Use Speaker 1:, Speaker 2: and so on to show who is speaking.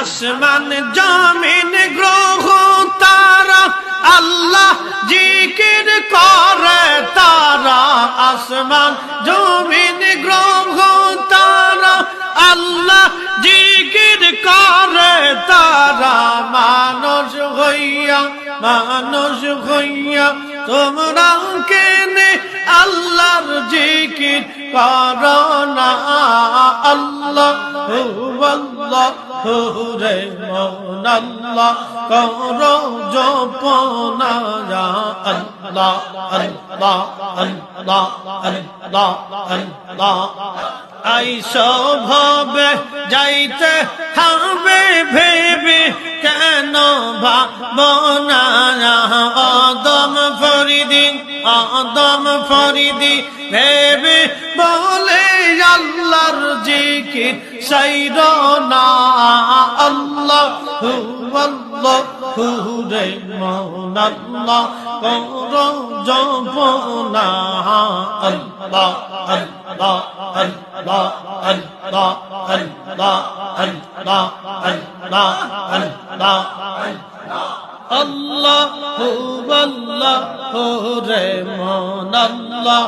Speaker 1: আসমান জমিন গ্রহ তারা আল্লাহ জিকির করে তারা আসমান জমিন গ্রহ তারা আল্লাহ জিকির করে তারা মানুষ হইয়া তোমরা কেনে আল্লাহর জিকির করো না আল্লাহ রে মন আল্লাহ করো জপনা আল্লাহ আল্লাহ আল্লাহ আল্লাহ আল্লাহ আইসো ভবে যাইতে হবে ভেবে কেন ভাবনা আদম ফরিদি ভেবে বলে আল্লাহর জিকির সাইর না আল্লাহ রে মন আল্লাহ করো জপনা আল্লাহ আল্লাহ আল্লাহ আল্লাহ আল্লাহ আল্লাহ আল্লাহ আল্লাহ আল্লাহ আল্লাহ রে মন আল্লাহ